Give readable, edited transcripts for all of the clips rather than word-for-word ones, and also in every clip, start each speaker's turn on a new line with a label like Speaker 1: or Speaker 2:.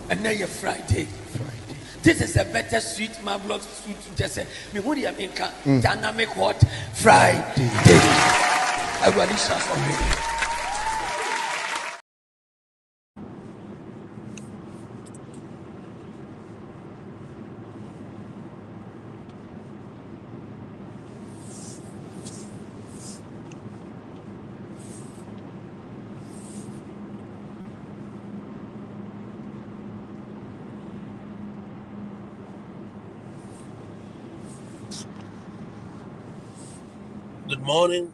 Speaker 1: And now you're Friday. This is a better sweet, marvelous sweet. Just say, me who you make dynamic what Friday. Everybody shout for me.
Speaker 2: Good morning.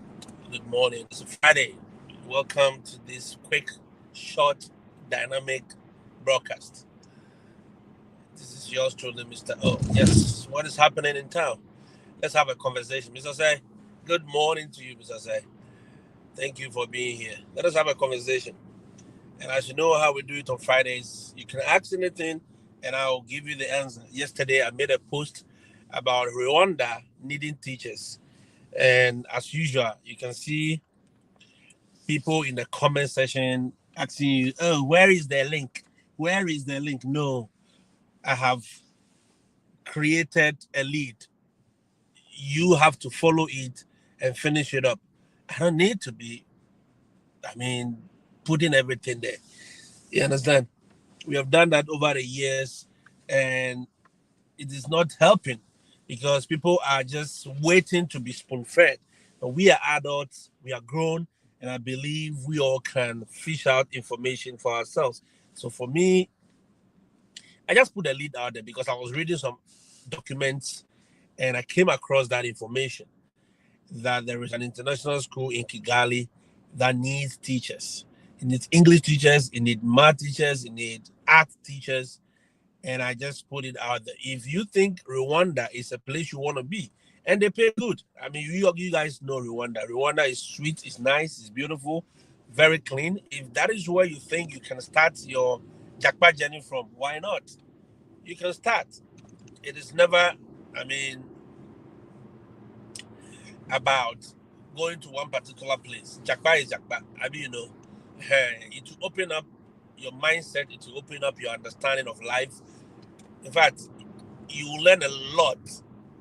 Speaker 2: Good morning. It's a Friday. Welcome to this quick, short, dynamic broadcast. This is yours truly, Mr. O. Yes, what is happening in town? Let's have a conversation. Mr. Say, good morning to you, Mr. Say. Thank you for being here. Let us have a conversation. And as you know how we do it on Fridays, you can ask anything and I'll give you the answer. Yesterday, I made a post about Rwanda needing teachers. And as usual, you can see people in the comment section asking you, oh, where is the link? Where is the link? No, I have created a lead. You have to follow it and finish it up. I don't need to be, putting everything there. You understand? We have done that over the years and it is not helping because people are just waiting to be spoon fed. But we are adults, we are grown, and I believe we all can fish out information for ourselves. So for me, I just put a lead out there because I was reading some documents and I came across that information that there is an international school in Kigali that needs teachers. It needs English teachers, it needs math teachers, it needs art teachers, and I just put it out there. If you think Rwanda is a place you want to be, and they pay good. I mean, you guys know Rwanda. Rwanda is sweet, it's nice, it's beautiful, very clean. If that is where you think you can start your Jackpot journey from, why not? You can start. It is never, I mean, about going to one particular place. Jackpot is Jackpot. It will open up your mindset, it will open up your understanding of life. In fact, you will learn a lot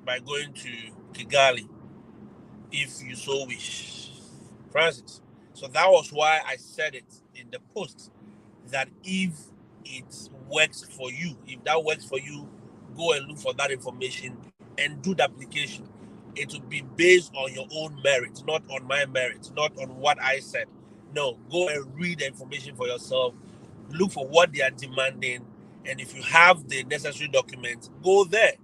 Speaker 2: by going to Kigali if you so wish. Francis. So that was why I said it in the post that if it works for you, if that works for you, go and look for that information and do the application. It will be based on your own merit, not on my merit, not on what I said. No, go and read the information for yourself. Look for what they are demanding. And if you have the necessary documents, go there.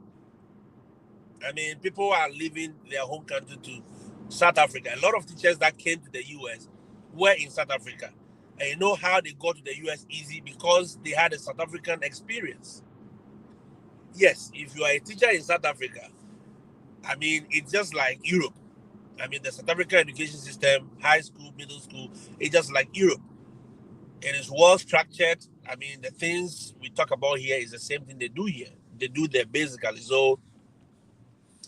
Speaker 2: I mean, people are leaving their home country to South Africa. A lot of teachers that came to the US were in South Africa. And you know how they got to the US easy? Because they had a South African experience. Yes, if you are a teacher in South Africa, I mean, it's just like Europe. I mean, the South African education system, high school, middle school, it's just like Europe. It is well structured. I mean, the things we talk about here is the same thing they do here. They do there basically. So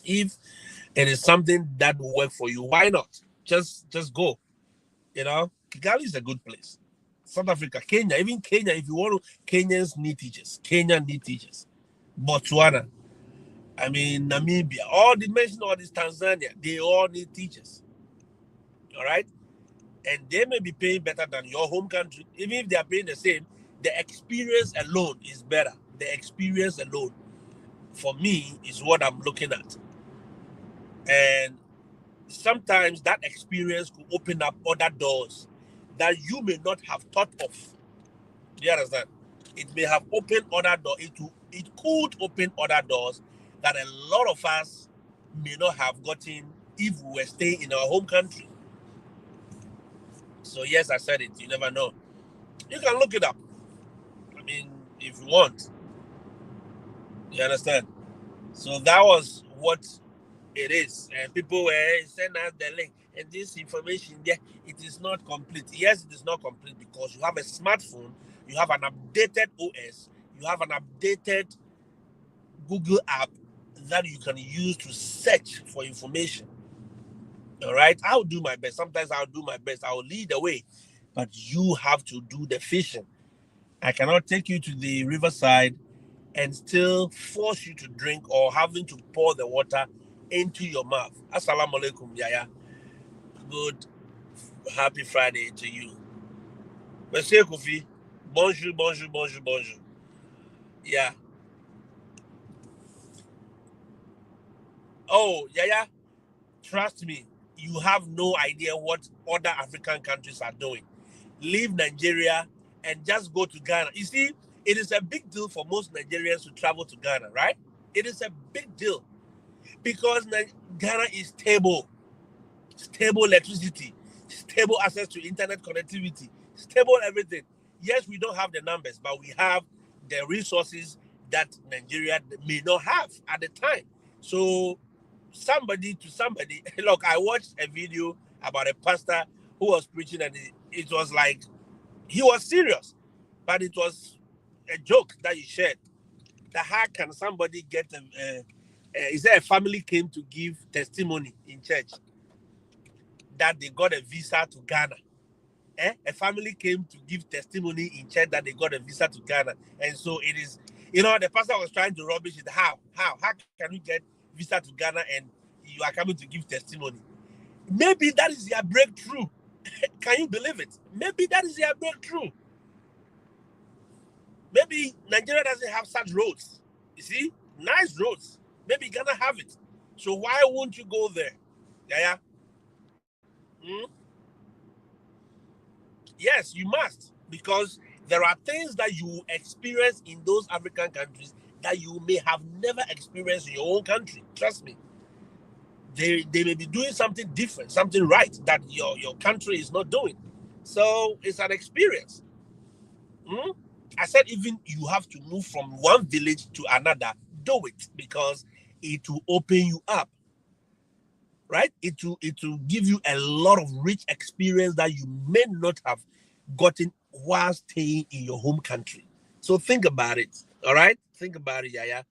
Speaker 2: if it is something that will work for you, why not? Just go. Kigali is a good place. South Africa, Kenya, even Kenya, if you want to, Kenyans need teachers. Kenya need teachers. Botswana, I mean, Namibia, all this Tanzania, they all need teachers. All right? And they may be paying better than your home country. Even if they are paying the same, the experience alone is better. The experience alone, for me, is what I'm looking at. And sometimes that experience could open up other doors that you may not have thought of. Do you understand? It may have opened other doors. It could open other doors that a lot of us may not have gotten if we were staying in our home country. So yes, I said it. You never know. You can look it up. I mean, if you want. You understand? So that was what it is. And people were sending us the link. And this information there, it is not complete. Yes, it is not complete because you have a smartphone, you have an updated OS, you have an updated Google app that you can use to search for information. All right, I'll do my best. Sometimes I'll do my best. I'll lead the way, but you have to do the fishing. I cannot take you to the riverside and still force you to drink or having to pour the water into your mouth. Assalamu alaikum, Yaya. Good, happy Friday to you. Monsieur Kofi, bonjour, bonjour, bonjour, bonjour. Yeah. Oh, Yaya, trust me, you have no idea what other African countries are doing. Leave Nigeria and just go to Ghana. You see, it is a big deal for most Nigerians to travel to Ghana, right? It is a big deal because Ghana is stable electricity, stable access to internet connectivity, stable everything. Yes, we don't have the numbers, but we have the resources that Nigeria may not have at the time. So somebody, look, I watched a video about a pastor who was preaching, and it was like, he was serious, but it was a joke that he shared. That how can somebody get is there a family came to give testimony in church that they got a visa to Ghana? A family came to give testimony in church that they got a visa to Ghana, and so it is. The pastor was trying to rubbish it. How can you get visa to Ghana and you are coming to give testimony? Maybe that is their breakthrough. Can you believe it? Maybe that is their breakthrough. Maybe Nigeria doesn't have such roads. You see, nice roads. Maybe Ghana have it. So why won't you go there? Yeah. Yes, you must, because there are things that you experience in those African countries that you may have never experienced in your own country. Trust me. They may be doing something different, something right that your country is not doing. So it's an experience. I said even you have to move from one village to another, do it, because it will open you up. Right? It will give you a lot of rich experience that you may not have gotten while staying in your home country. So think about it. All right? Think about it, Yaya.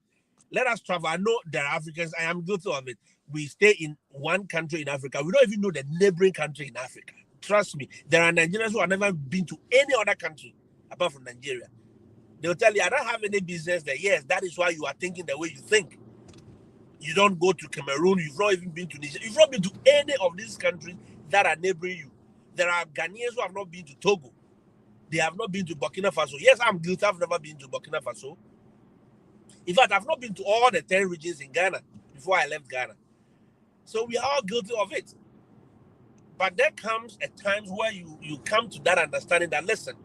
Speaker 2: Let us travel. I know there are Africans. I am guilty of it. We stay in one country in Africa. We don't even know the neighboring country in Africa. Trust me. There are Nigerians who have never been to any other country apart from Nigeria. They'll tell you, I don't have any business there. Yes, that is why you are thinking the way you think. You don't go to Cameroon. You've not even been to Niger. You've not been to any of these countries that are neighboring you. There are Ghanaians who have not been to Togo. They have not been to Burkina Faso. Yes, I'm guilty. I've never been to Burkina Faso. In fact, I've not been to all the 10 regions in Ghana before I left Ghana. So we are all guilty of it. But there comes a time where you come to that understanding that, listen,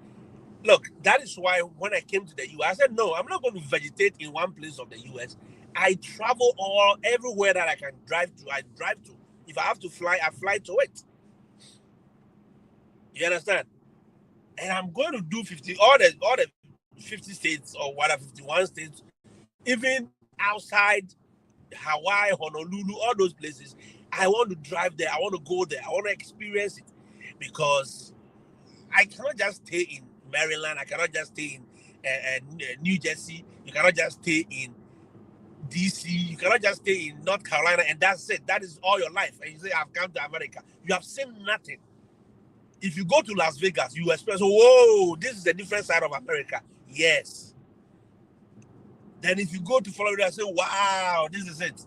Speaker 2: look, that is why when I came to the US, I said, no, I'm not going to vegetate in one place of the US. I travel everywhere that I can drive to. I drive to. If I have to fly, I fly to it. You understand? And I'm going to do all the 50 states or whatever, 51 states, even outside Hawaii, Honolulu, all those places. I want to drive there. I want to go there. I want to experience it, because I cannot just stay in Maryland. I cannot just stay in New Jersey. You cannot just stay in DC. You cannot just stay in North Carolina and that's it. That is all your life. And you say, I've come to America. You have seen nothing. If you go to Las Vegas, you experience, whoa, this is a different side of America. Yes. Then if you go to Florida, say, wow, this is it.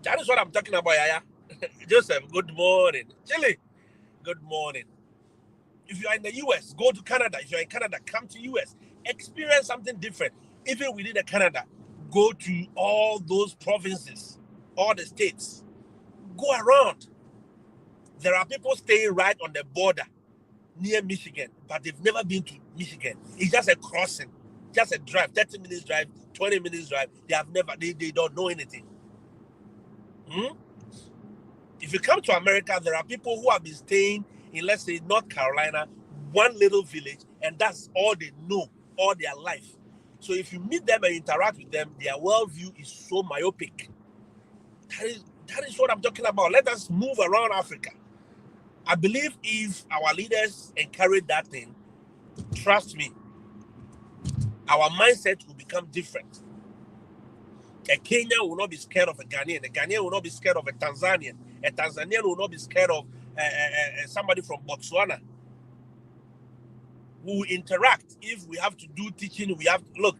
Speaker 2: That is what I'm talking about, Yaya. Joseph, good morning. Chile, good morning. If you are in the US, go to Canada. If you're in Canada, come to US. Experience something different. Even within Canada, go to all those provinces, all the states. Go around. There are people staying right on the border near Michigan, but they've never been to Michigan. It's just a crossing, just a drive, 30 minutes drive, 20 minutes drive. They don't know anything. If you come to America, there are people who have been staying in, let's say, North Carolina, one little village, and that's all they know all their life. So if you meet them and interact with them, their worldview is so myopic. That is what I'm talking about. Let us move around Africa. I believe if our leaders encourage that thing, trust me, our mindset will become different. A Kenyan will not be scared of a Ghanaian. A Ghanaian will not be scared of a Tanzanian. A Tanzanian will not be scared of somebody from Botswana. We will interact. If we have to do teaching, we have to look.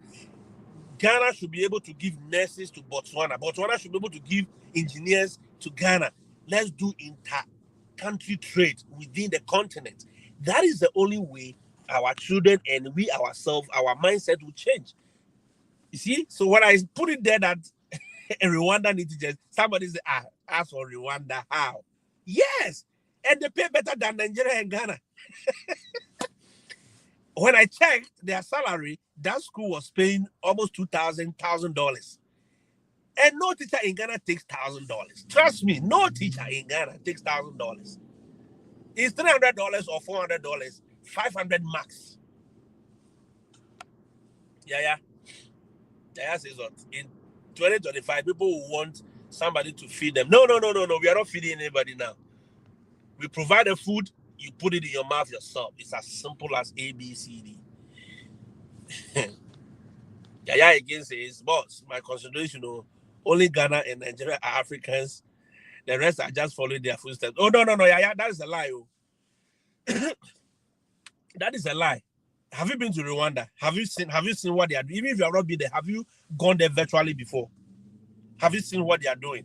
Speaker 2: Ghana should be able to give nurses to Botswana. Botswana should be able to give engineers to Ghana. Let's do inter-country trade within the continent. That is the only way our children and we ourselves, our mindset will change. You see? So when I put it there that Rwanda needs to just, somebody say, ask for Rwanda, how? Yes! And they pay better than Nigeria and Ghana. When I checked their salary, that school was paying almost $2,000. And no teacher in Ghana takes $1,000. Trust me, no teacher in Ghana takes $1,000. It's $300 or $400, 500 max. Yeah says what? In 2025, people will want somebody to feed them. No. We are not feeding anybody now. We provide the food, you put it in your mouth yourself. It's as simple as ABCD. Yaya again says, boss, my consideration, only Ghana and Nigeria are Africans. The rest are just following their footsteps. Oh, no, Yaya, that is a lie. That is a lie. Have you been to Rwanda? Have you seen what they are doing? Even if you have not been there, have you gone there virtually before? Have you seen what they are doing?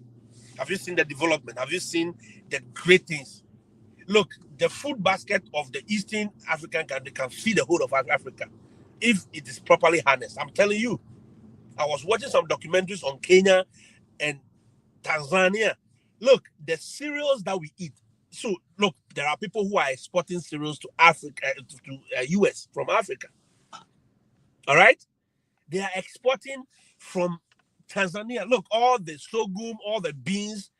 Speaker 2: Have you seen the development? Have you seen the great things? Look, the food basket of the Eastern African country can feed the whole of Africa if it is properly harnessed. I'm telling you. I was watching some documentaries on Kenya and Tanzania. Look, the cereals that we eat. So, look, there are people who are exporting cereals to Africa, to US from Africa. All right? They are exporting from Tanzania. Look, all the sorghum, all the beans,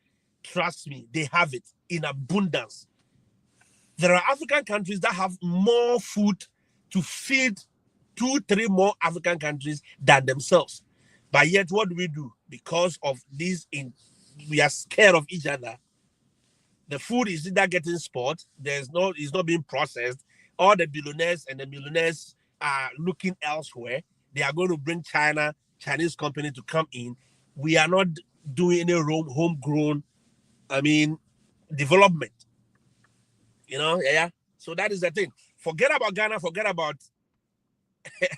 Speaker 2: trust me, they have it in abundance. There are African countries that have more food to feed 2-3 more African countries than themselves. But yet, what do? Because of this, we are scared of each other. The food is either getting spoiled, it's not being processed. All the billionaires and the millionaires are looking elsewhere. They are going to bring Chinese company to come in. We are not doing any homegrown, development. Yeah. So that is the thing. Forget about Ghana, forget about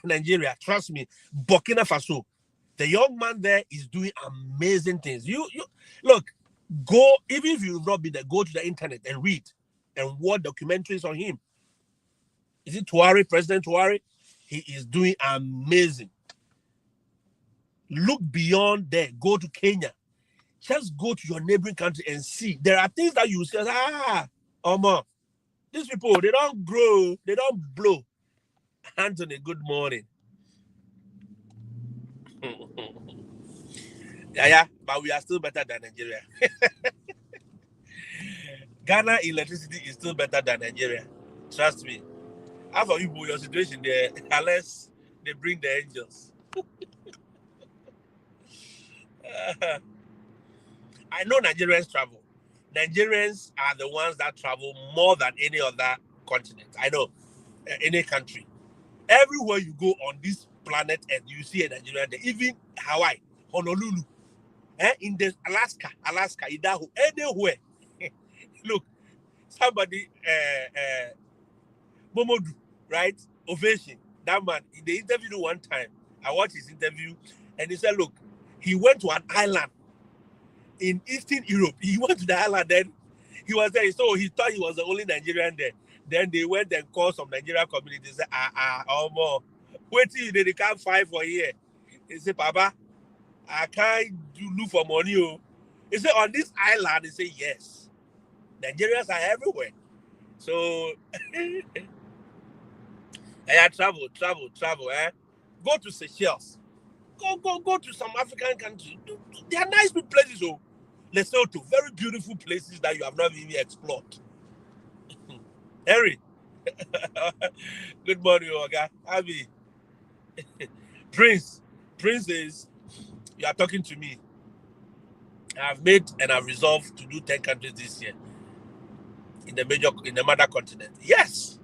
Speaker 2: Nigeria. Trust me, Burkina Faso. The young man there is doing amazing things. You look, go, even if you've not been there, go to the internet and read and watch documentaries on him. Is it Touare, President Touare? He is doing amazing. Look beyond there. Go to Kenya. Just go to your neighboring country and see. There are things that you say, these people, they don't grow, they don't blow. Anthony, good morning. Yeah, but we are still better than Nigeria. Ghana electricity is still better than Nigeria. Trust me. How for you, your situation there, unless they bring the angels. I know Nigerians travel. Nigerians are the ones that travel more than any other continent. I know, any country. Everywhere you go on this planet Earth, you see a Nigerian there. Even Hawaii, Honolulu, in the Alaska, Idaho, anywhere. Look, somebody, Momodu, right? Ovation. That man, they interviewed him one time. I watched his interview, and he said, look, he went to an island in Eastern Europe. He went to the island, then he was there. So he thought he was the only Nigerian there. Then they went and called some Nigerian community. They said, more. Wait till they can't fight for here. He said, Papa, I can't look for money. He said, on this island, he said, yes. Nigerians are everywhere. So, travel. Go to Seychelles. Go to some African countries. They are nice places. Lesotho, very beautiful places that you have not even explored. Harry, good morning, Oga. Abby, Prince is, you are talking to me. I've made and I've resolved to do 10 countries this year in the mother continent. Yes,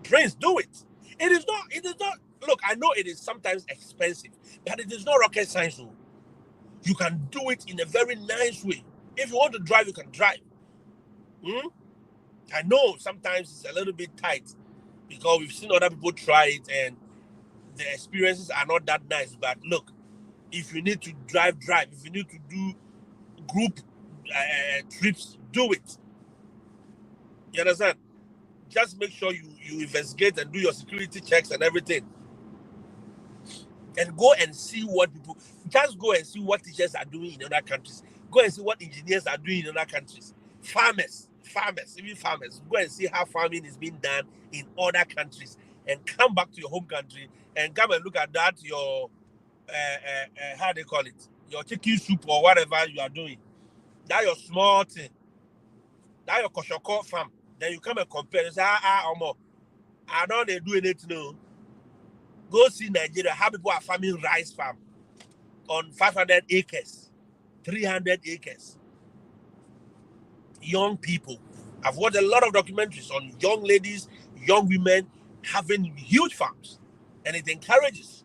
Speaker 2: Prince, do it. It is not. Look, I know it is sometimes expensive, but it is not rocket science. You can do it in a very nice way. If you want to drive, you can drive. I know sometimes it's a little bit tight. because we've seen other people try it and the experiences are not that nice. But look, if you need to drive. If you need to do group trips, do it. You understand? Just make sure you investigate and do your security checks and everything. And go and see what people, just go and see what teachers are doing in other countries. Go and see what engineers are doing in other countries. Farmers, even farmers. Go and see how farming is being done in other countries. And come back to your home country and come and look at that, your, how they call it, your chicken soup or whatever you are doing. That your small thing. That your koshoko farm. Then you come and compare and say, Omo, I don't do anything. No. Go see Nigeria, how people are farming rice farm on 500 acres, 300 acres. Young people. I've watched a lot of documentaries on young ladies, young women having huge farms. And it encourages.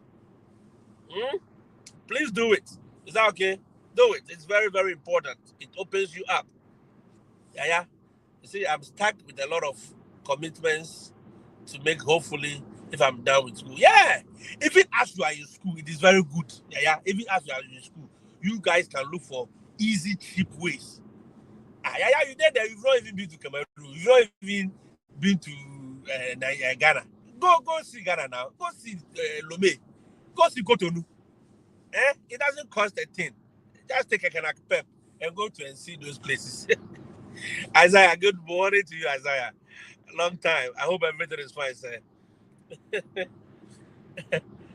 Speaker 2: Please do it. Is that okay? Do it. It's very, very important. It opens you up. Yeah. You see, I'm stuck with a lot of commitments to make, hopefully, if I'm done with school. Yeah. Even as you are in school, it is very good. Yeah. Even as you are in school, you guys can look for easy, cheap ways. You did there. You've not even been to Cameroon. You've not even been to Ghana. Go see Ghana now. Go see Lomé. Go see Cotonou. It doesn't cost a thing. Just take a Kanak Pep and go to and see those places. Isaiah, good morning to you, Isaiah. Long time. I hope everything is fine, sir.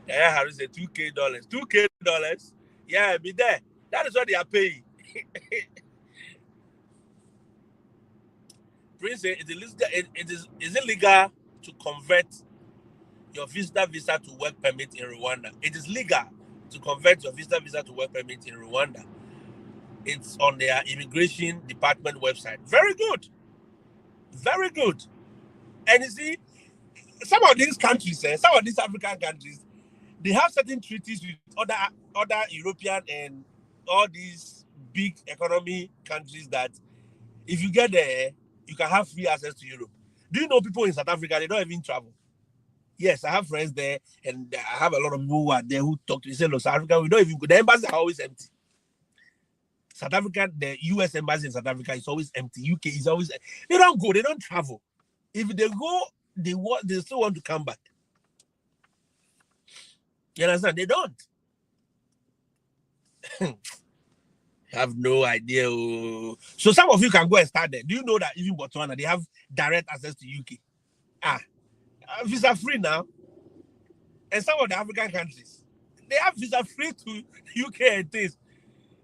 Speaker 2: Yeah, Harry said $2K. $2K? Yeah, be there. That is what they are paying. Prince said, is it legal to convert your visitor visa to work permit in Rwanda? It is legal to convert your visitor visa to work permit in Rwanda. It's on their immigration department website. Very good. Very good. And you see, some of these countries, some of these African countries, they have certain treaties with other European and all these big economy countries that if you get there, you can have free access to Europe. Do you know people in South Africa, they don't even travel? Yes, I have friends there, and I have a lot of people who are there who talk to me, say, look, South Africa, we don't even go. The embassies are always empty. South Africa, the US embassy in South Africa is always empty. UK is always, they don't go, they don't travel. If they go, they still want to come back. You understand? They don't. Have no idea. So some of you can go and start there. Do you know that even Botswana, they have direct access to UK? Visa free now. And some of the African countries, they have visa free to UK and things.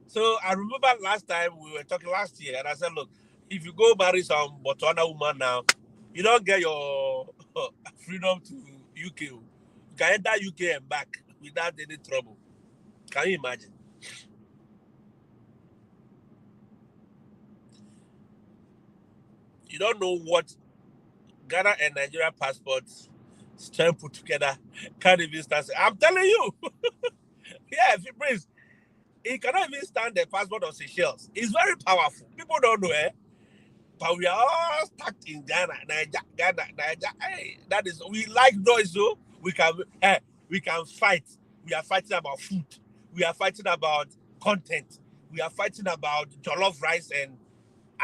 Speaker 2: So I remember last time we were talking last year, and I said, look, if you go marry some Botswana woman now, you don't get your freedom to UK. You can enter UK and back without any trouble. Can you imagine? You don't know what Ghana and Nigeria passports strength put together can't even stand. I'm telling you. Yeah, if it brings, it cannot even stand the passport of Seychelles. It's very powerful. People don't know, but we are all stuck in Ghana, Niger. Hey, that is, we like noise, so we can fight. We are fighting about food. We are fighting about content. We are fighting about jollof rice and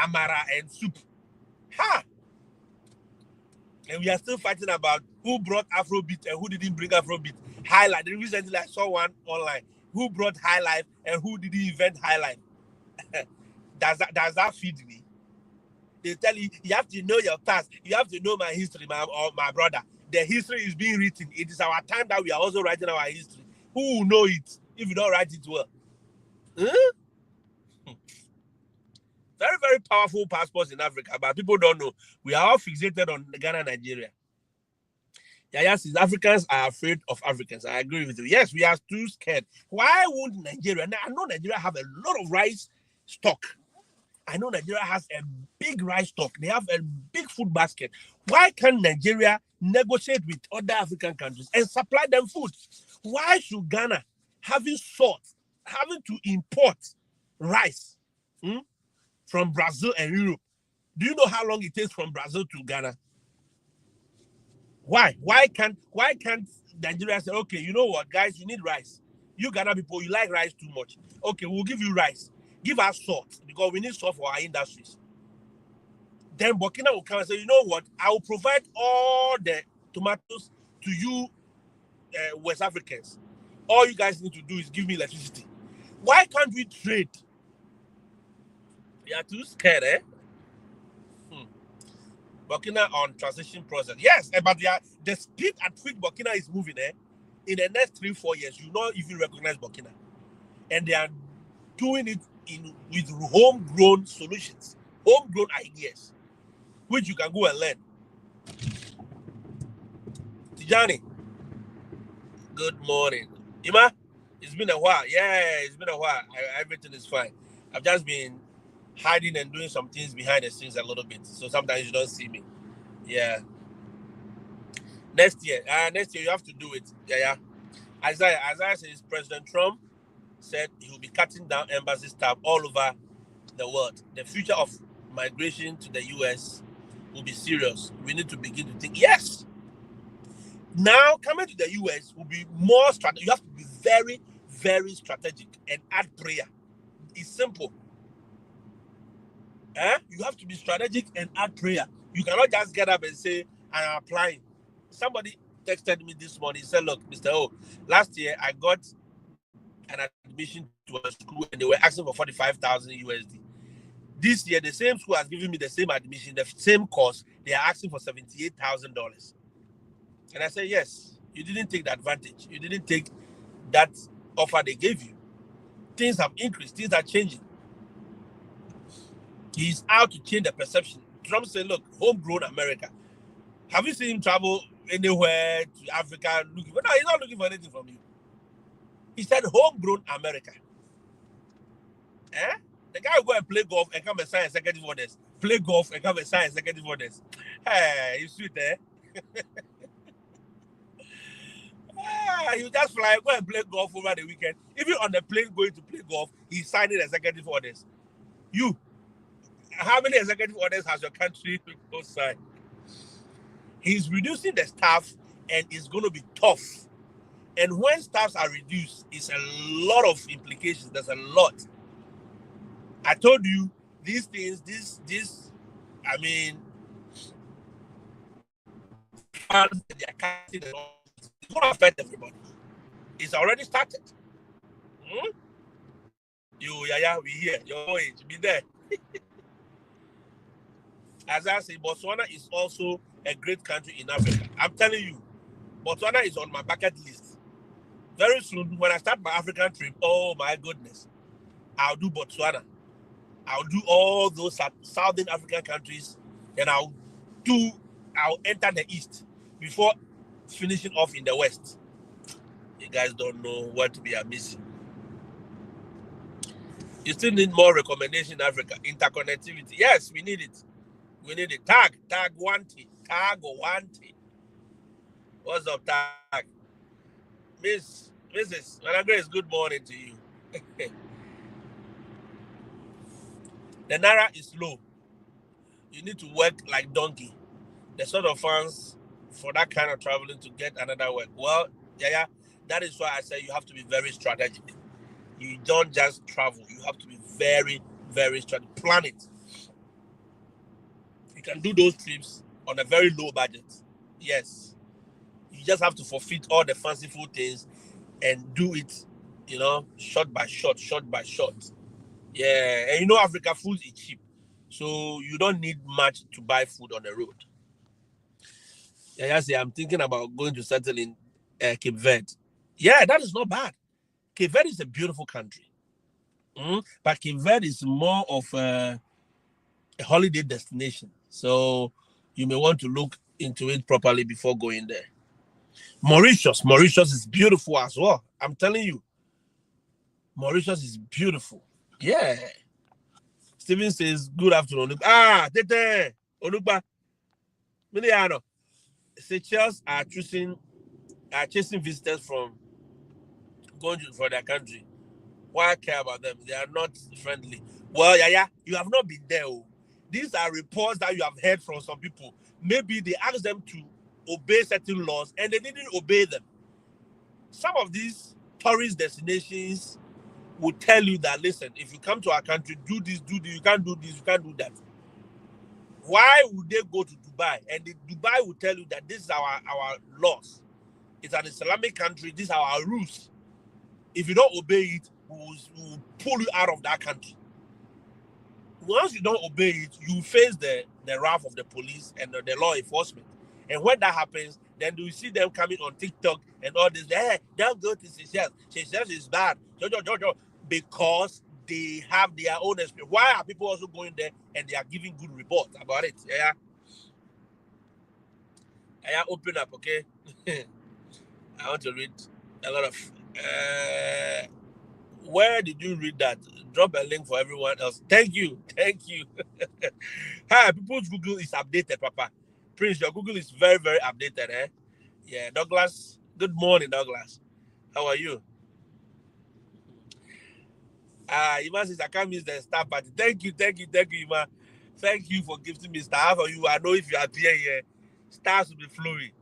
Speaker 2: amara and soup. And we are still fighting about who brought Afrobeat and who didn't bring Afrobeat. Highlight. Recently, I saw one online. Who brought High Life and who didn't invent High Life? Does that feed me? They tell you, you have to know your past. You have to know my history, my brother. The history is being written. It is our time that we are also writing our history. Who will know it if you don't write it well? Very, very powerful passports in Africa, but people don't know. We are all fixated on Ghana, Nigeria. Yes, Africans are afraid of Africans. I agree with you. Yes, we are too scared. Why won't Nigeria? Now, I know Nigeria have a lot of rice stock. I know Nigeria has a big rice stock. They have a big food basket. Why can't Nigeria negotiate with other African countries and supply them food? Why should Ghana, having to import rice from Brazil and Europe? Do you know how long it takes from Brazil to Ghana? Why can't Nigeria say, okay, you know what, guys, you need rice. You Ghana people, you like rice too much. Okay, we'll give you rice. Give us salt, because we need salt for our industries. Then Burkina will come and say, you know what, I will provide all the tomatoes to you West Africans. All you guys need to do is give me electricity. Why can't we trade? They are too scared, eh? Burkina on transition process. Yes, but the speed at which Burkina is moving, in the next 3-4 years, you not even recognize Burkina. And they are doing it with homegrown solutions, homegrown ideas, which you can go and learn. Tijani, good morning. Ima, it's been a while. Yeah, it's been a while. Everything is fine. I've just been hiding and doing some things behind the scenes a little bit. So sometimes you don't see me. Yeah. Next year you have to do it. Yeah. Isaiah says President Trump said he will be cutting down embassy staff all over the world. The future of migration to the US will be serious. We need to begin to think. Yes. Now coming to the US will be more strategic. You have to be very, very strategic and add prayer. It's simple. You have to be strategic and add prayer. You cannot just get up and say, I'm applying. Somebody texted me this morning. He said, look, Mr. O, last year I got an admission to a school and they were asking for 45,000 USD. This year, the same school has given me the same admission, the same course. They are asking for $78,000. And I said, yes, you didn't take the advantage. You didn't take that offer they gave you. Things have increased. Things are changing. He's out to change the perception. Trump said, look, homegrown America. Have you seen him travel anywhere to Africa looking for? No, he's not looking for anything from you. He said homegrown America. The guy will go and play golf and come and sign executive orders. Play golf and come and sign executive orders. Hey, you sweet, eh? You just fly, go and play golf over the weekend. Even on the plane going to play golf, he's signing executive orders. You, how many executive orders has your country signed? He's reducing the staff and it's going to be tough. And when staffs are reduced, it's a lot of implications. There's a lot. I told you these things, I mean, funds that they're casting, it's going to affect everybody. It's already started. We here. Your age, be there. As I say, Botswana is also a great country in Africa. I'm telling you, Botswana is on my bucket list. Very soon, when I start my African trip, oh my goodness, I'll do Botswana. I'll do all those southern African countries, and I'll enter the east before finishing off in the west. You guys don't know what we are missing. You still need more recommendation in Africa. Interconnectivity. Yes, we need it. We need it. Tag Wanti. Tag Wanti. What's up, Tag? Mrs. Grace, good morning to you. The Naira is low. You need to work like donkey. The sort of funds for that kind of traveling to get another work. Well, yeah, that is why I say you have to be very strategic. You don't just travel. You have to be very, very strategic. Plan it. You can do those trips on a very low budget. Yes. You just have to forfeit all the fanciful things and do it, shot by shot. Yeah, and Africa food is cheap. So you don't need much to buy food on the road. Yeah, I'm thinking about going to settle in Cape Verde. Yeah, that is not bad. Cape Verde is a beautiful country. But Cape Verde is more of a holiday destination. So you may want to look into it properly before going there. Mauritius is beautiful as well. I'm telling you. Mauritius is beautiful. Yeah. Steven says, good afternoon. Tete, Onukba. Miliano. Seychelles are chasing visitors from going for their country. Why care about them? They are not friendly. Well, yeah, you have not been there. These are reports that you have heard from some people. Maybe they asked them to obey certain laws, and they didn't obey them. Some of these tourist destinations will tell you that, listen, if you come to our country, do this, you can't do this, you can't do that. Why would they go to Dubai? And Dubai will tell you that this is our laws. It's an Islamic country, these are our rules. If you don't obey it, we'll pull you out of that country. Once you don't obey it, you face the wrath of the police and the law enforcement. And when that happens, then you see them coming on TikTok and all this. Hey, don't go to Seychelles. Seychelles is bad. Because they have their own experience. Why are people also going there and they are giving good reports about it? Yeah. I open up, okay? I want to read a lot of. Where did you read that? Drop a link for everyone else. Thank you. Hi, people's Google is updated, Papa. Prince, your Google is very, very updated, eh? Yeah, Douglas. Good morning, Douglas. How are you? Ima says I can't miss the star party. Thank you, Ima. Thank you for gifting me star. How are you? I know if you are here, stars will be flowing.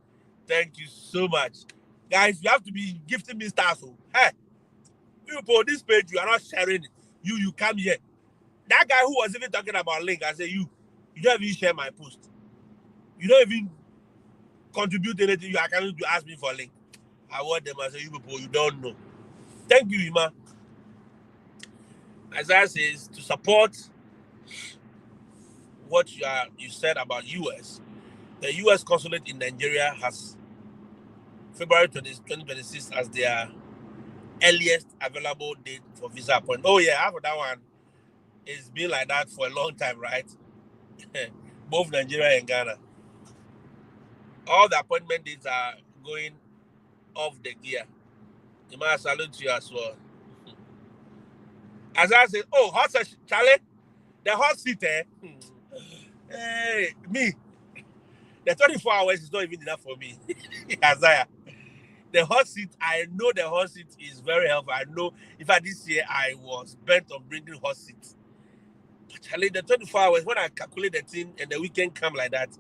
Speaker 2: Thank you so much. Guys, you have to be gifting me stars. So, hey, you for this page, you are not sharing it. You come here. That guy who was even talking about link, I say you don't even share my post. You don't even contribute anything. You are coming to ask me for a link. I want them. I say you people, you don't know. Thank you, Ima. Isaiah says to support what you said about US. The US consulate in Nigeria has February 2026 as their earliest available date for visa appointment. Oh yeah, after that one, it's been like that for a long time, right? Both Nigeria and Ghana. All the appointment dates are going off the gear. You must salute you as well. As I said, oh, hot seat, Charlie, the hot seat, hey, me, the 24 hours is not even enough for me. Isaiah, the hot seat, I know the hot seat is very helpful. I know, in fact, this year I was bent on bringing hot seats. But Charlie, the 24 hours, when I calculate the thing and the weekend come like that,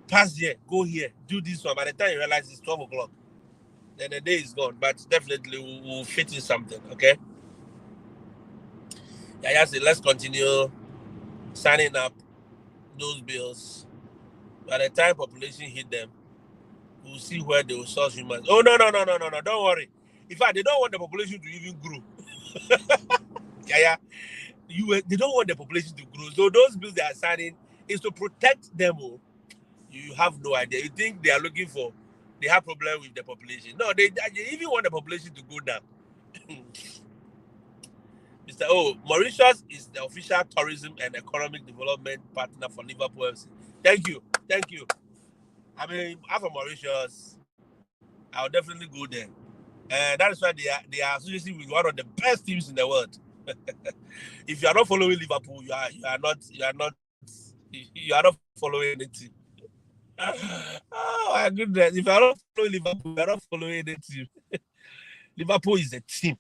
Speaker 2: pass here, go here, do this one. By the time you realize it's 12 o'clock, then the day is gone. But definitely we'll fit in something, okay? Yeah, said, let's continue signing up those bills. By the time population hit them, we'll see where they will source humans. Oh, no, don't worry. In fact, they don't want the population to even grow. They don't want the population to grow. So those bills they are signing is to protect them all. You have no idea. You think they are looking for, they have problem with the population. No, they even want the population to go down. Mr. O, Mauritius is the official tourism and economic development partner for Liverpool FC. Thank you. I mean, I'm from Mauritius. I'll definitely go there. That is why they are associated with one of the best teams in the world. If you are not following Liverpool, you are not following any team. Oh my goodness! If you are not following Liverpool, you are not following any team. Liverpool is a team.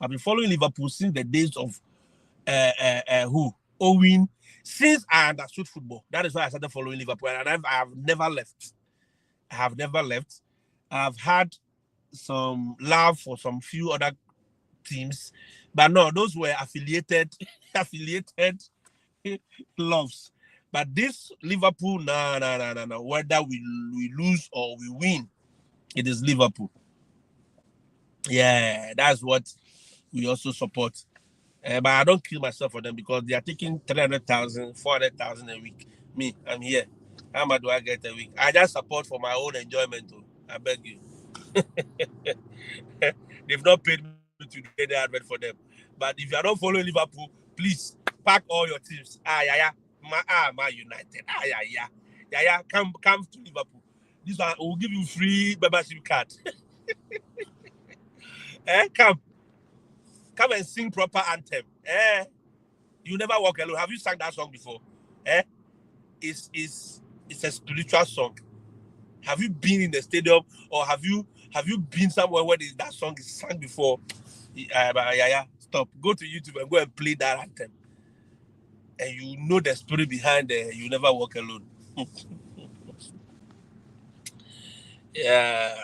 Speaker 2: I've been following Liverpool since the days of Owen. Since I understood football, that is why I started following Liverpool, and I have never left. I've had some love for some few other teams, but no, those were affiliated loves. But this Liverpool, no. Whether we lose or we win, it is Liverpool. Yeah, that's what we also support. But I don't kill myself for them because they are taking 300,000, 400,000 a week. Me, I'm here. How much do I get a week? I just support for my own enjoyment. Too. I beg you. They've not paid me to get the advert for them. But if you are not following Liverpool, please pack all your teams. Man United. Come to Liverpool. This one will give you free membership card. Come and sing proper anthem. You never walk alone. Have you sang that song before? It's a spiritual song. Have you been in the stadium or have you been somewhere where that song is sung before? Stop. Go to YouTube and go and play that anthem. And you know the spirit behind it. You never walk alone. Yeah.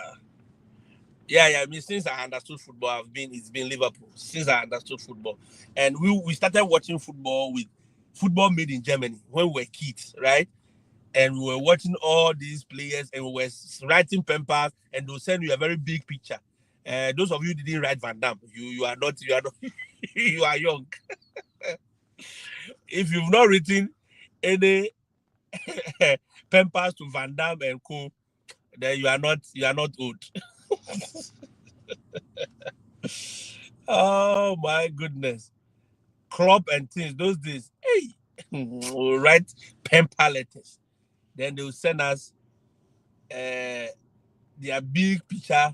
Speaker 2: Yeah. I mean, since I understood football, it's been Liverpool since I understood football, and we started watching football with football made in Germany when we were kids, right? And we were watching all these players, and we were writing pen pals, and they'll send you a very big picture. Those of you who didn't write Van Damme, you are not you are young. If you've not written any pen pals to Van Damme and co, then you are not old. Oh my goodness. Club and things those days. Hey, we'll write pen pal letters. Then they'll send us their big picture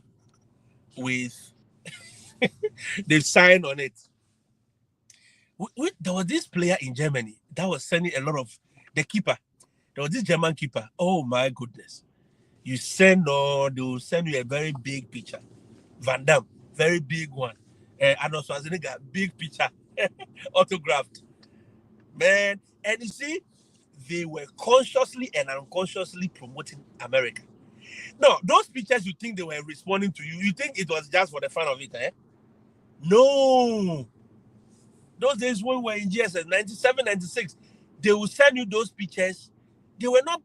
Speaker 2: with they've signed on it. There was this player in Germany that was sending a lot of the keeper. There was this German keeper. Oh my goodness. You send or they will send you a very big picture. Van Damme, very big one. Arnold Schwarzenegger, big picture. Autographed. Man. And you see, they were consciously and unconsciously promoting America. No, those pictures you think they were responding to you. You think it was just for the fun of it, eh? No. Those days when we were in GSS, 97, 96, they will send you those pictures. They were not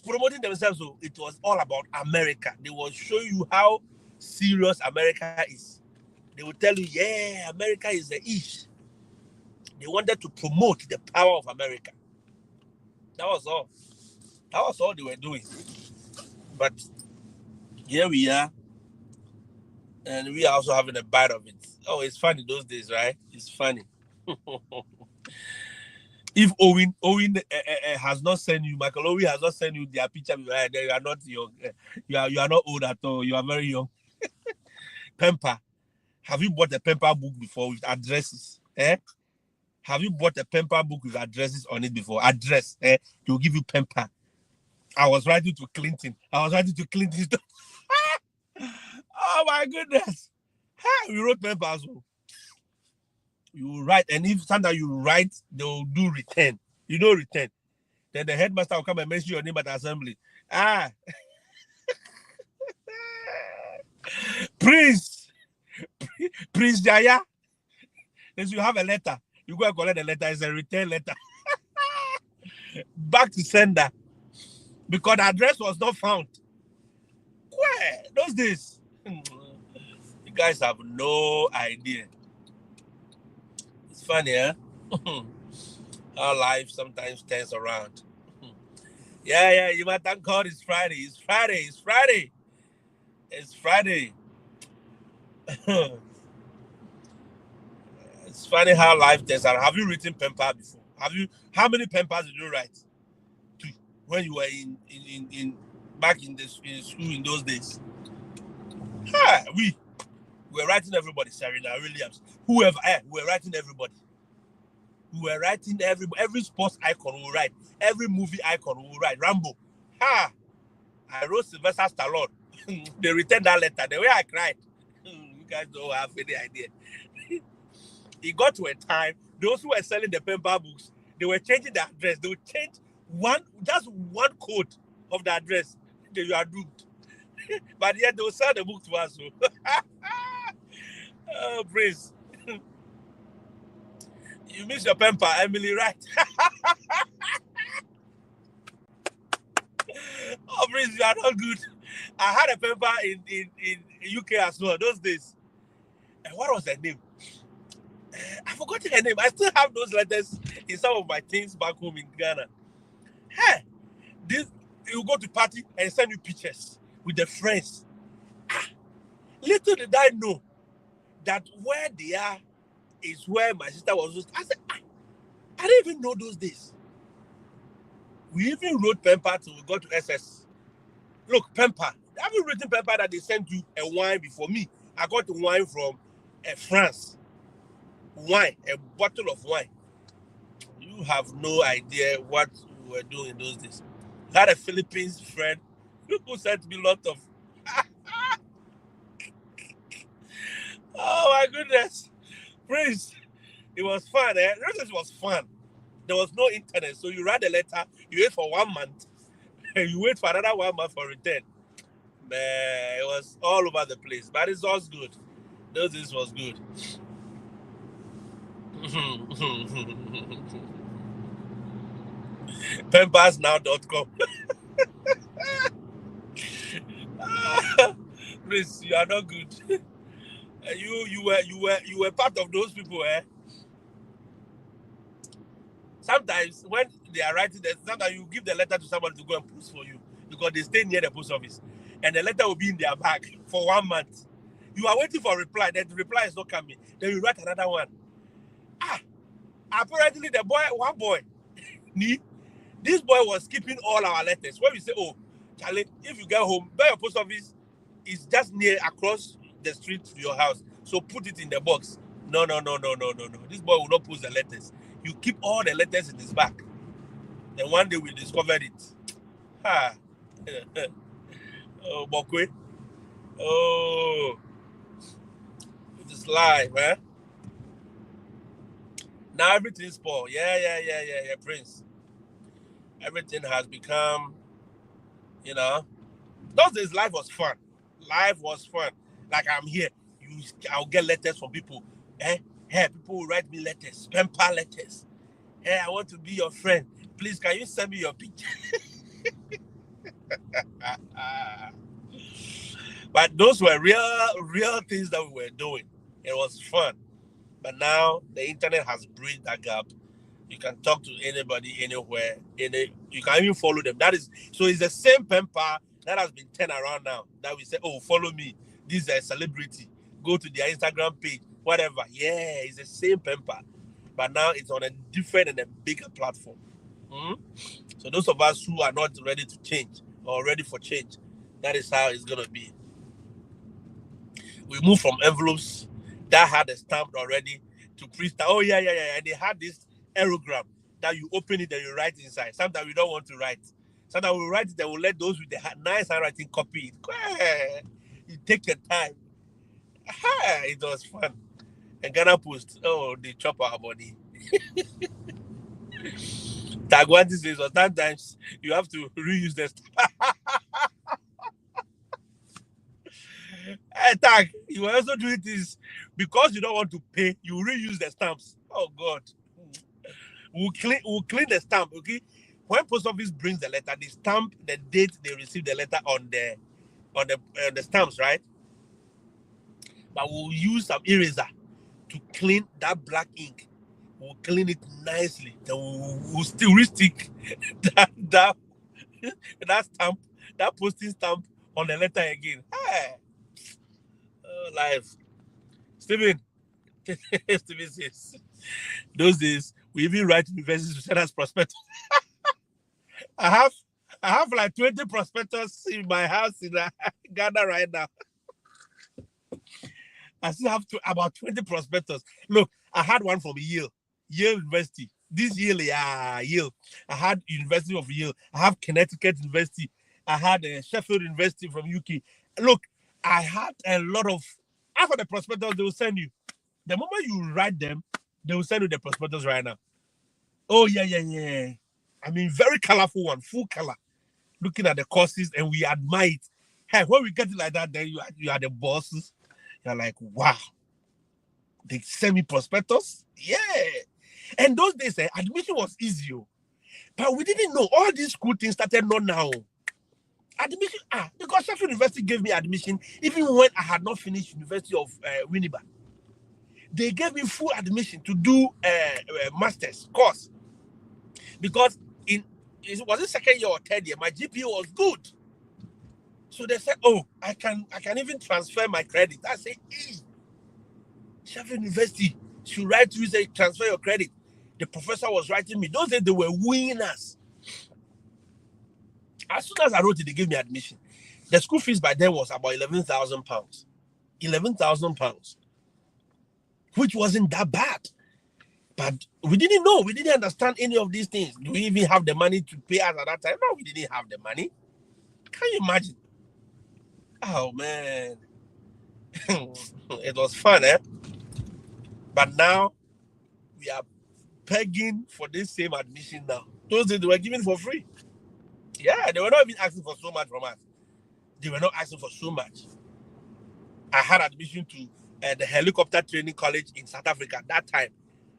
Speaker 2: promoting themselves. So it was all about America. They will show you how serious America is. They will tell you, yeah, America is the ish. They wanted to promote the power of America. That was all. That was all they were doing. But here we are. And we are also having a bite of it. Oh, it's funny those days, right? It's funny. If Owen has not sent you, Michael Owen has not sent you their picture, then you are not young. You are not old at all. You are very young. Pemper. Have you bought a Pemper book before with addresses? Have you bought a Pemper book with addresses on it before? Address. They will give you Pemper. I was writing to Clinton. Oh my goodness. We wrote Pemper as well. You write, and if sometimes you write, they will do return. You know return. Then the headmaster will come and mention your name at the assembly. Prince Jaya. If you have a letter, you go and collect the letter. It's a return letter. Back to sender. Because the address was not found. Where? Those days. You guys have no idea. It's funny, huh? Our life sometimes turns around. Yeah, you might thank God it's Friday. It's Friday. It's funny how life turns around. Have you written pen pal before? How many pen pals did you write when you were in back in school in those days? We were writing everybody, Serena Williams, whoever, we were writing everybody. We were writing every sports icon we will write, every movie icon we will write. Rambo. I wrote Sylvester Stallone. They returned that letter. The way I cried. You guys don't have any idea. It got to a time, those who were selling the pen pal books, they were changing the address. They would change just one code of the address. Then you are doomed. But yet they will sell the book to us. So. Oh, praise. You miss your pen pal, Emily, right? Oh, praise, you are not good. I had a pen pal in UK as well, those days. And what was her name? I forgot her name. I still have those letters in some of my things back home in Ghana. You go to party and send you pictures with the friends. Little did I know that where they are is where my sister was. I said, I didn't even know those days. We even wrote pen pal till we got to SS. Look, pen pal. Have you written pen pal that they sent you a wine before me? I got the wine from France. Wine, a bottle of wine. You have no idea what we were doing in those days. I had a Philippines friend who sent me a lot of. Oh my goodness. Praise. It was fun. It was fun. There was no internet. So you write a letter, you wait for 1 month, and you wait for another 1 month for return. man, it was all over the place. But it's all good. Those days was good. Penpassnow.com. Please, you are not good. You were part of those people, eh? Sometimes when they are writing that, sometimes you give the letter to somebody to go and post for you because they stay near the post office, and the letter will be in their bag for 1 month. You are waiting for a reply. That the reply is not coming. Then you write another one. Apparently one boy, this boy was skipping all our letters. When we say, "Oh, Charlie, if you get home, your post office is just near across the street to your house, so put it in the box." No. This boy will not post the letters. You keep all the letters in his bag. And one day we discovered it. Oh, Bokwe. Oh, it is live, eh? Now everything's spoiled. Yeah, Prince. Everything has become, those days life was fun. Life was fun. Like I'm here. I'll get letters from people. Hey, people will write me letters, pen pal letters. Hey, I want to be your friend. Please, can you send me your picture? But those were real things that we were doing. It was fun. But now the internet has bridged that gap. You can talk to anybody, anywhere. You can even follow them. So it's the same pen pal that has been turned around now. That we say, oh, follow me. This is a celebrity. Go to their Instagram page, whatever. Yeah, it's the same pen pal. But now it's on a different and a bigger platform. So those of us who are not ready to change or ready for change, that is how it's going to be. We move from envelopes that had a stamp already to pre-stamp. Oh, yeah. And they had this aerogram that you open it and you write inside. Sometimes we don't want to write. Sometimes we write it and we'll let those with the nice handwriting copy it. You take your time. It was fun. And Ghana Post, they chop our body. Tagwanti says, sometimes you have to reuse the stamp. Hey, Tag, you also do this because you don't want to pay. You reuse the stamps. Oh God, we'll clean the stamp. Okay, when post office brings the letter, they stamp the date they received the letter on the stamps, right? But we'll use some eraser to clean that black ink. We'll clean it nicely. Then we'll still restick that stamp, that posting stamp on the letter again. Hey. Life. Stephen says, those days we even write universities to send us prospectus. I have like 20 prospectus in my house in Ghana right now. I still have about 20 prospectus. Look, I had one from Yale University. This Yale. I had University of Yale. I have Connecticut University. I had Sheffield University from UK. Look, I had a lot of. After the prospectus, they will send you. The moment you write them, they will send you the prospectus right now. Oh, yeah. I mean, very colorful one, full color. Looking at the courses, and we admire it. Hey, when we get it like that, then you are the bosses. You're like, wow. They send me prospectus? Yeah. And those days, admission was easy. But we didn't know. All these cool things started not now. Admission, because Sheffield University gave me admission even when I had not finished University of Winneba. They gave me full admission to do a master's course because was it second year or third year, my GPA was good. So they said, oh, I can even transfer my credit. I said, Sheffield University should write to you, say transfer your credit. The professor was writing me. Those days they were wooing us. As soon as I wrote it, they gave me admission. The school fees by then was about £11,000. £11,000, which wasn't that bad. But we didn't know. We didn't understand any of these things. Do we even have the money to pay us at that time? No, we didn't have the money. Can you imagine? Oh, man. It was fun, eh? But now, we are begging for this same admission now. Those days, they were giving for free. Yeah, they were not even asking for so much from us. They were not asking for so much. I had admission to the helicopter training college in South Africa at that time,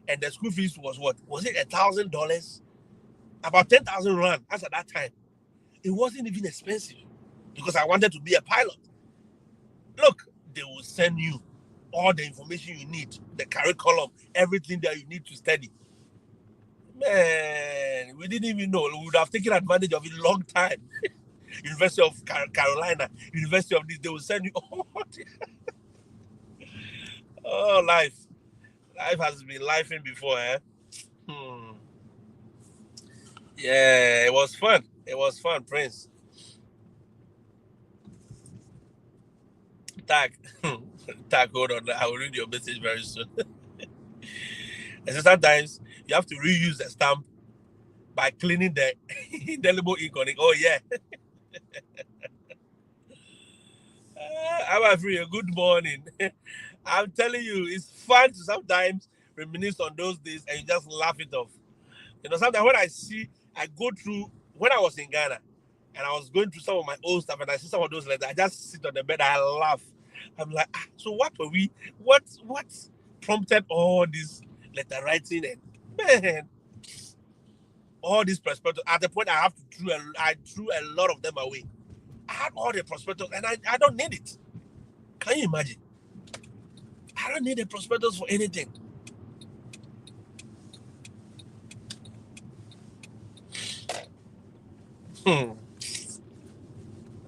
Speaker 2: and the school fees was what? Was it $1,000? About 10,000 rand. As at that time, it wasn't even expensive because I wanted to be a pilot. Look, they will send you all the information you need, the curriculum, everything that you need to study. Man, we didn't even know. We would have taken advantage of it a long time. University of Carolina, University of this, they will send you all. Oh, life. Life has been lifing before, eh? Yeah, it was fun. It was fun, Prince. Tag. Tag, hold on. I will read your message very soon. And so sometimes you have to reuse the stamp by cleaning the indelible ink on it. Oh, yeah. I'm free. Good morning. I'm telling you, it's fun to sometimes reminisce on those days and you just laugh it off. You know, sometimes when I go through, when I was in Ghana and I was going through some of my old stuff and I see some of those letters, I just sit on the bed and I laugh. I'm like, so what prompted all this letter writing and, man, all these prospectus? At the point I threw a lot of them away. I had all the prospectus and I don't need it. Can you imagine? I don't need a prospectus for anything.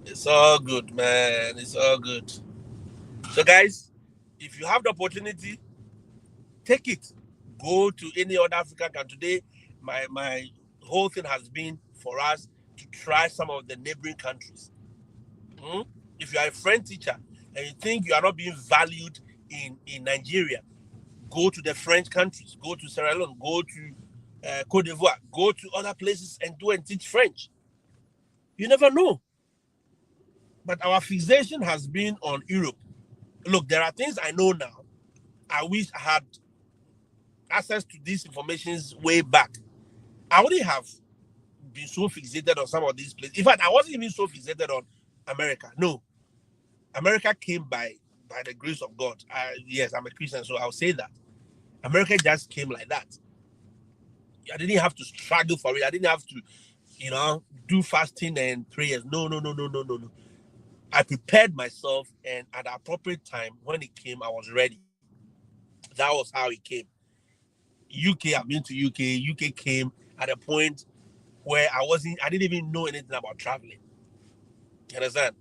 Speaker 2: It's all good, man. It's all good. So, guys, if you have the opportunity, take it. Go to any other African country. Today, my whole thing has been for us to try some of the neighboring countries. If you are a French teacher and you think you are not being valued in Nigeria, go to the French countries. Go to Sierra Leone. Go to Cote d'Ivoire. Go to other places and do and teach French. You never know. But our fixation has been on Europe. Look, there are things I know now. I wish I had access to these informations way back. I wouldn't have been so fixated on some of these places. In fact, I wasn't even so fixated on America. No. America came by the grace of God. Yes, I'm a Christian, so I'll say that. America just came like that. I didn't have to struggle for it. I didn't have to, do fasting and prayers. No. I prepared myself, and at the appropriate time, when it came, I was ready. That was how it came. UK, I've been to UK. UK came at a point where I didn't even know anything about traveling. You understand?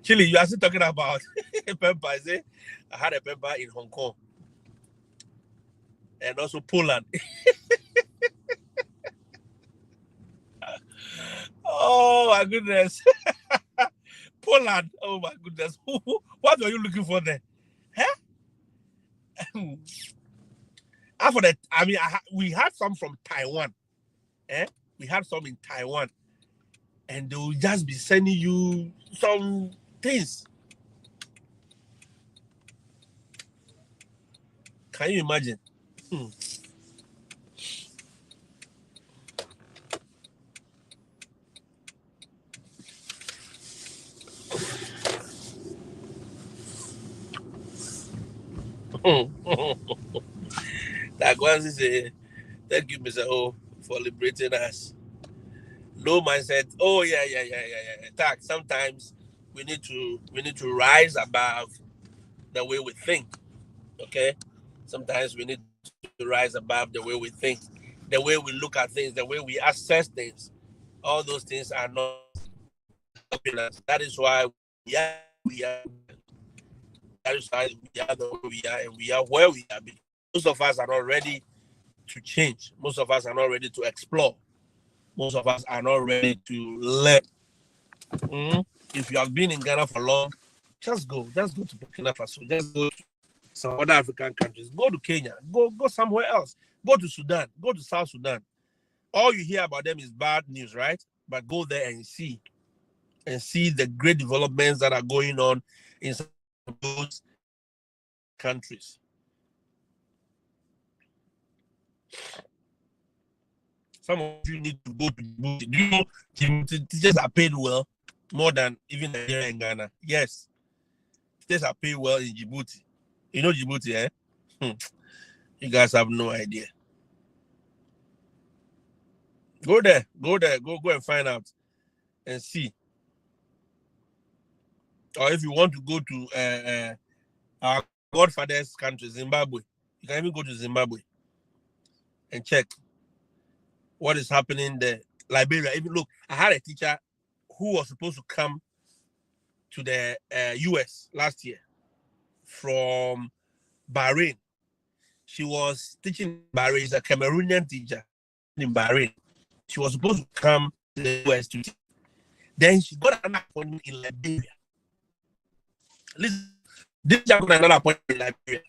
Speaker 2: Chile, you are still talking about pepper. I say, I had a pepper in Hong Kong and also Poland. Oh my goodness. Poland. Oh my goodness. What were you looking for there? Huh? After that, we had some from Taiwan. We had some in Taiwan. And they will just be sending you some things. Can you imagine? That one is thank you, Mr. O, for liberating us. Low mindset. Oh yeah. Tack. Sometimes we need to rise above the way we think. Okay. Sometimes we need to rise above the way we think, the way we look at things, the way we assess things. All those things are not helping us. That is why we are. That is why we are the way we are, and we are where we are. Because most of us are not ready to change. Most of us are not ready to explore. Most of us are not ready to learn. If you have been in Ghana for long, just go to Burkina Faso. Just go to some other African countries. Go to Kenya. Go somewhere else. Go to Sudan. Go to South Sudan. All you hear about them is bad news, right? But go there and see the great developments that are going on in some of those countries. Some of you need to go to Djibouti. Do you know Djibouti teachers are paid well, more than even Nigeria and Ghana? Yes, teachers are paid well in Djibouti. You know Djibouti, eh? You guys have no idea. Go there, go and find out and see. Or if you want to go to our godfather's country, Zimbabwe, you can even go to Zimbabwe and check what is happening there. Liberia, even look, I had a teacher who was supposed to come to the US last year from Bahrain. She was teaching in Bahrain. She's a Cameroonian teacher in Bahrain. She was supposed to come to the US to teach. Then she got an appointment in Liberia. Listen, this teacher got another appointment in Liberia,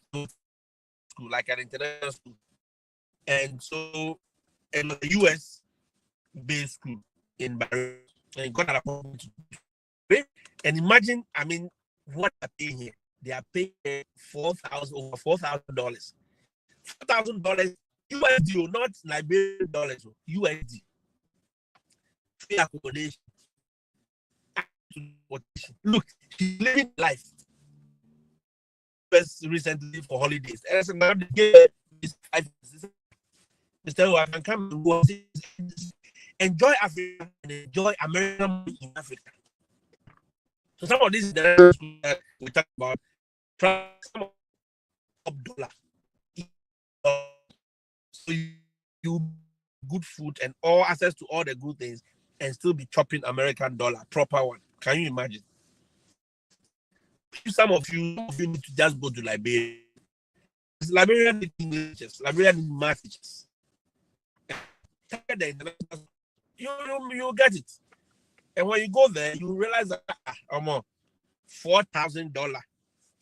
Speaker 2: school, like an international school. And so, in the US based school in Bahrain, and got an appointment to teach. And imagine, I mean, what they're paying here. They are paying over $4,000. $4,000 USD, not Liberian dollars, USD. Free accommodation. Look, he's living life. Recently for holidays. And I said, now Mr. I can come and go. Enjoy Africa and enjoy American in Africa. So some of these that we talk about, some of dollar. So you good food and all access to all the good things and still be chopping American dollar, proper one. Can you imagine? Some of you need to just go to Liberia. Liberia need English teachers. Liberia need math teachers. You get it. And when you go there, you realize that $4,000.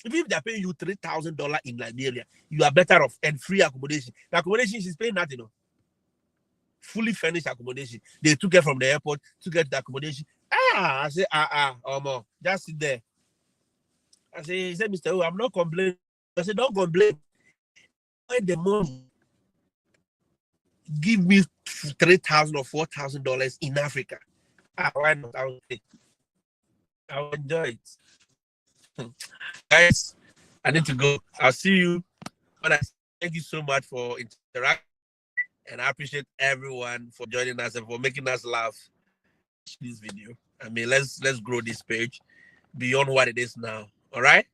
Speaker 2: If they're paying you $3,000 in Liberia, you are better off, and free accommodation. The accommodation she's paying nothing, fully furnished accommodation. They took her from the airport to get the accommodation. I say, just sit there. He said, Mr. O, I'm not complaining. I said, don't complain. Find the money. Give me $3,000 or $4,000 in Africa. Why not? I'll enjoy it. Guys, I need to go. I'll see you. But thank you so much for interacting. And I appreciate everyone for joining us and for making us laugh this video. I mean, let's grow this page beyond what it is now. All right?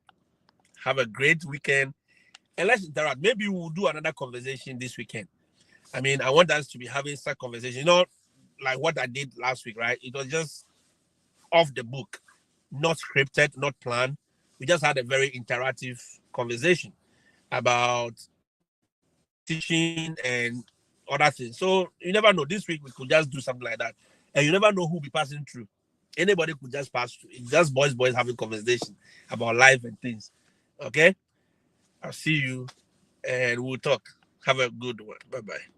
Speaker 2: Have a great weekend. And let's interact. Maybe we'll do another conversation this weekend. I mean, I want us to be having such conversation. Like what I did last week, right? It was just off the book, not scripted, not planned. We just had a very interactive conversation about teaching and other things. So you never know. This week we could just do something like that. And you never know who will be passing through. Anybody could just pass through. It's just boys having conversation about life and things. Okay? I'll see you and we'll talk. Have a good one. Bye-bye.